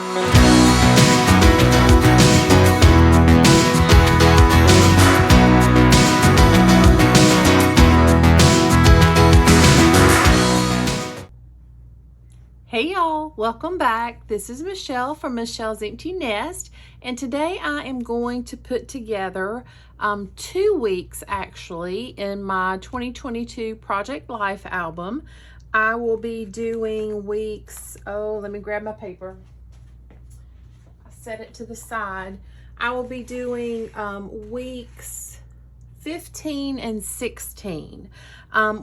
Hey y'all, welcome back. This is Michelle from Michelle's Empty Nest, and today I am going to put together 2 weeks actually in my 2022 Project Life album. I will be doing weeks, let me grab my paper. I set it to the side. I will be doing weeks 15 and 16.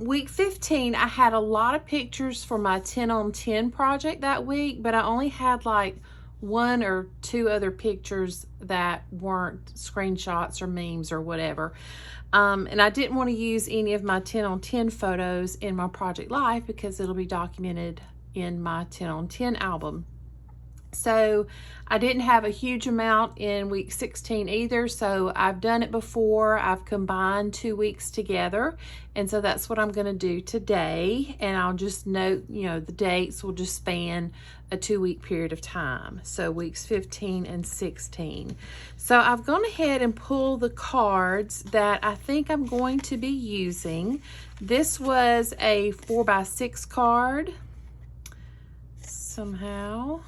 Week 15, I had a lot of pictures for my 10 on 10 project that week, but I only had like 1 or 2 other pictures that weren't screenshots or memes or whatever. And I didn't want to use any of my 10 on 10 photos in my Project Life because it'll be documented in my 10 on 10 album. So I didn't have a huge amount in week 16 either, so I've done it before. I've combined 2 weeks together, and so that's what I'm going to do today. And I'll just note, the dates will just span a 2-week period of time, so weeks 15 and 16. So I've gone ahead and pulled the cards that I think I'm going to be using. This was a 4x6 card somehow.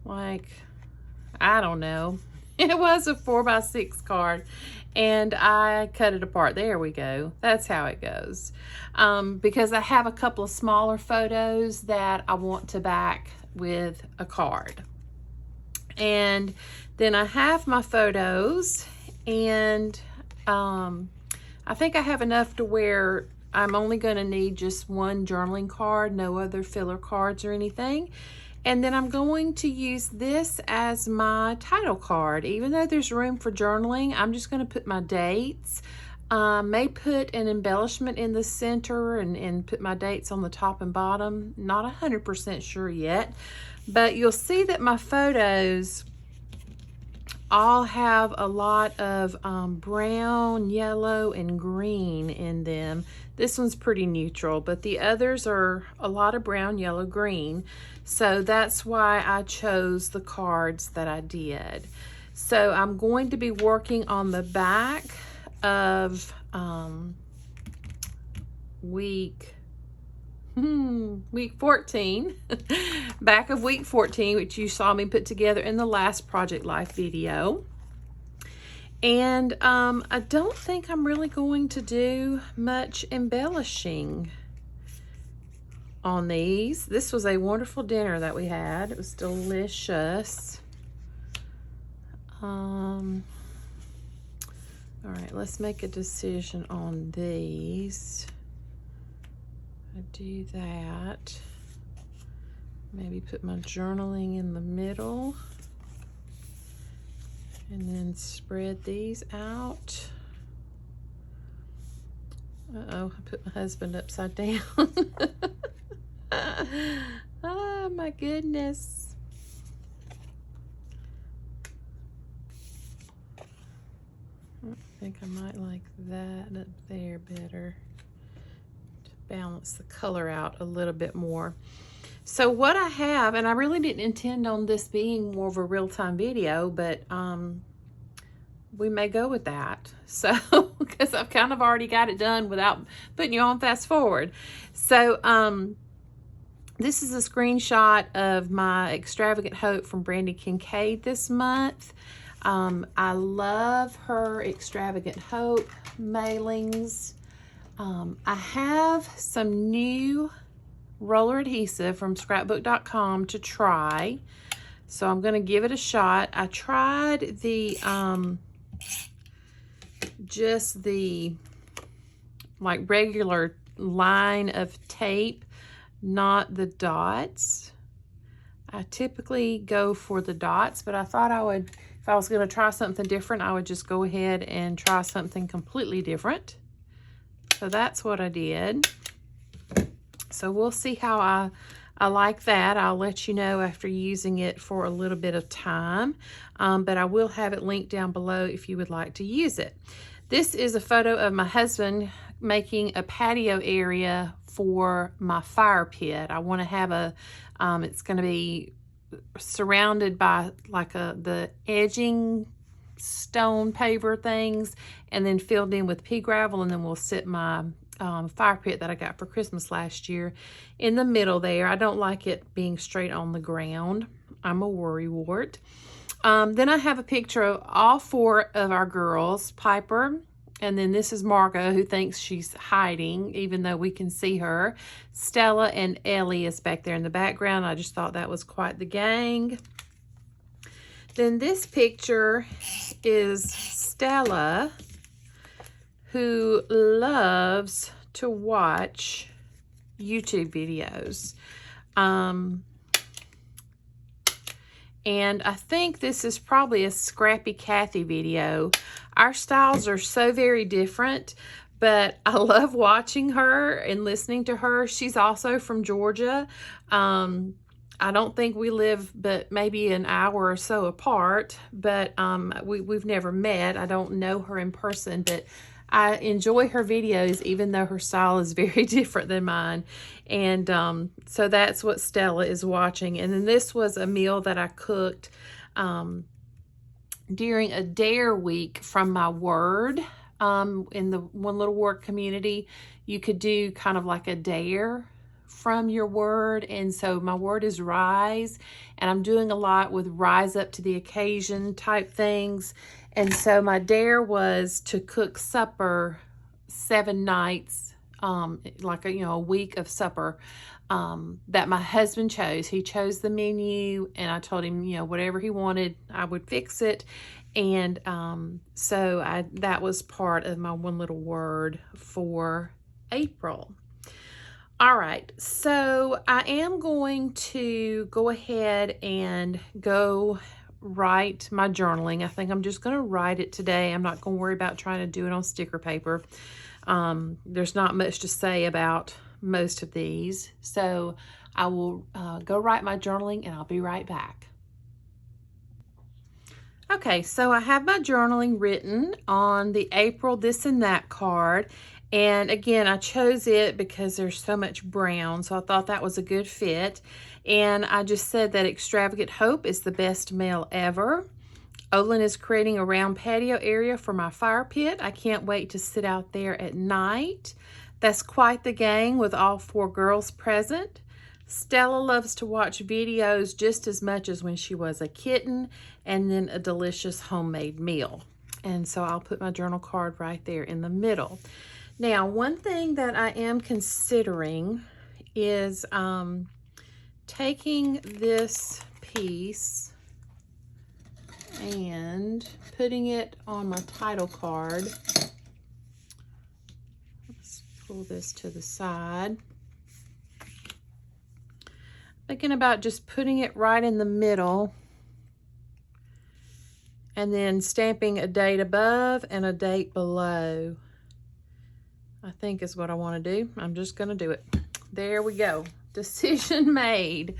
Like, I don't know. It was a 4x6 card and I cut it apart. There we go. That's how it goes. Because I have a couple of smaller photos that I want to back with a card. And then I have my photos, and I think I have enough to where I'm only going to need just one journaling card, no other filler cards or anything. And then I'm going to use this as my title card. Even though there's room for journaling, I'm just going to put my dates. May put an embellishment in the center and put my dates on the top and bottom. Not 100% sure yet. But you'll see that my photos all have a lot of brown, yellow, and green in them. This one's pretty neutral, but the others are a lot of brown, yellow, green. So that's why I chose the cards that I did. So I'm going to be working on the back of week 14, back of week 14, which you saw me put together in the last Project Life video. And I don't think I'm really going to do much embellishing on these. This was a wonderful dinner that we had. It was delicious. All right, let's make a decision on these. I do that. Maybe put my journaling in the middle. And then spread these out. Uh-oh, I put my husband upside down. Oh my goodness. I think I might like that up there better to balance the color out a little bit more. So what I have, and I really didn't intend on this being more of a real-time video, but we may go with that. So, because I've kind of already got it done without putting you on fast forward. So, this is a screenshot of my Extravagant Hope from Brandy Kincaid this month. I love her Extravagant Hope mailings. I have some new roller adhesive from scrapbook.com to try, so I'm going to give it a shot. I tried the just the like regular line of tape, not the dots. I typically go for the dots, but I thought I would, if I was going to try something different, I would just go ahead and try something completely different. So that's what I did. So we'll see how I like that. I'll let you know after using it for a little bit of time, but I will have it linked down below if you would like to use it. This is a photo of my husband making a patio area for my fire pit. I want to have a, it's going to be surrounded by like the edging stone paver things, and then filled in with pea gravel, and then we'll sit my fire pit that I got for Christmas last year in the middle there. I don't like it being straight on the ground. I'm a worrywart. Then I have a picture of all 4 of our girls, Piper, and then this is Margot, who thinks she's hiding, even though we can see her. Stella and Ellie is back there in the background. I just thought that was quite the gang. Then this picture is Stella, who loves to watch YouTube videos. And I think this is probably a Scrappy Kathy video. Our styles are so very different, but I love watching her and listening to her. She's also from Georgia. I don't think we live but maybe an hour or so apart, but we've never met. I don't know her in person, but I enjoy her videos, even though her style is very different than mine. And so that's what Stella is watching. And then this was a meal that I cooked during a Dare week from my Word. In the One Little Word community, you could do kind of like a dare from your word. And so my word is rise, and I'm doing a lot with rise up to the occasion type things. And so my dare was to cook supper 7 nights, like a week of supper that my husband chose. He chose the menu, and I told him, whatever he wanted, I would fix it. And so that was part of my One Little Word for April. All right, so I am going to go ahead and go write my journaling. I think I'm just going to write it today. I'm not going to worry about trying to do it on sticker paper. There's not much to say about most of these. So I will go write my journaling, and I'll be right back. Okay, so I have my journaling written on the April this and that card. And again, I chose it because there's so much brown, so I thought that was a good fit. And I just said that Extravagant Hope is the best mail ever. Olin is creating a round patio area for my fire pit. I can't wait to sit out there at night. That's quite the gang with all 4 girls present. Stella loves to watch videos just as much as when she was a kitten, and then a delicious homemade meal. And so I'll put my journal card right there in the middle. Now, one thing that I am considering is taking this piece and putting it on my title card. Let's pull this to the side. Thinking about just putting it right in the middle, and then stamping a date above and a date below, I think is what I want to do. I'm just going to do it. There we go. Decision made.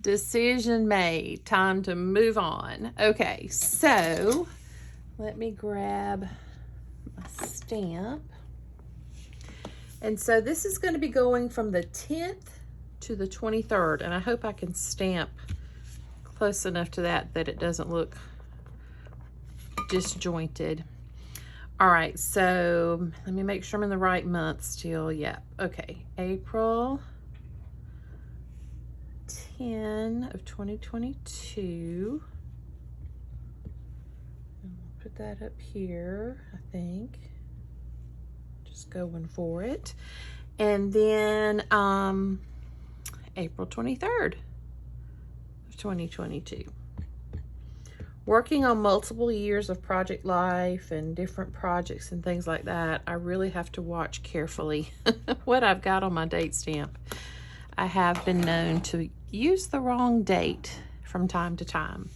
Decision made. Time to move on. Okay, so let me grab my stamp. And so this is going to be going from the 10th to the 23rd, and I hope I can stamp close enough to that it doesn't look disjointed. All right, so let me make sure I'm in the right month still. Yep. Okay, April 10 of 2022. I'll put that up here, I think. Just going for it. And then April 23rd of 2022. Working on multiple years of project life and different projects and things like that, I really have to watch carefully what I've got on my date stamp. I have been known to use the wrong date from time to time.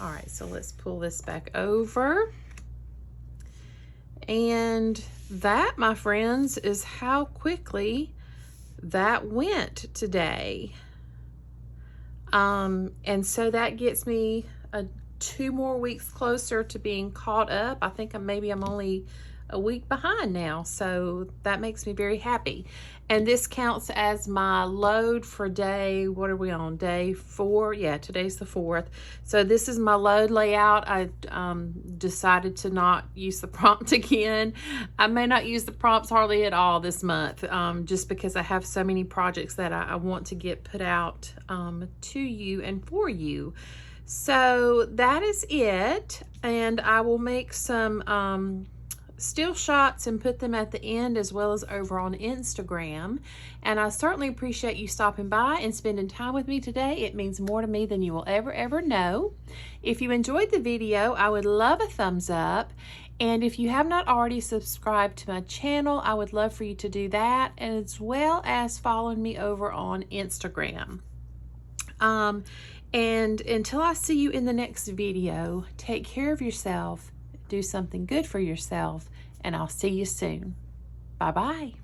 All right, so let's pull this back over. And that, my friends, is how quickly that went today. And so that gets me 2 more weeks closer to being caught up. I think maybe I'm only a week behind now, so that makes me very happy. And this counts as my load for day, what are we on, day 4? Yeah, today's the 4th. So this is my load layout. I decided to not use the prompt again. I may not use the prompts hardly at all this month, just because I have so many projects that I want to get put out to you and for you. So that is it, and I will make some still shots and put them at the end as well as over on Instagram. And I certainly appreciate you stopping by and spending time with me today. It means more to me than you will ever know. If you enjoyed the video, I would love a thumbs up. And if you have not already subscribed to my channel, I would love for you to do that, as well as following me over on Instagram. And until I see you in the next video, take care of yourself, do something good for yourself, and I'll see you soon. Bye-bye.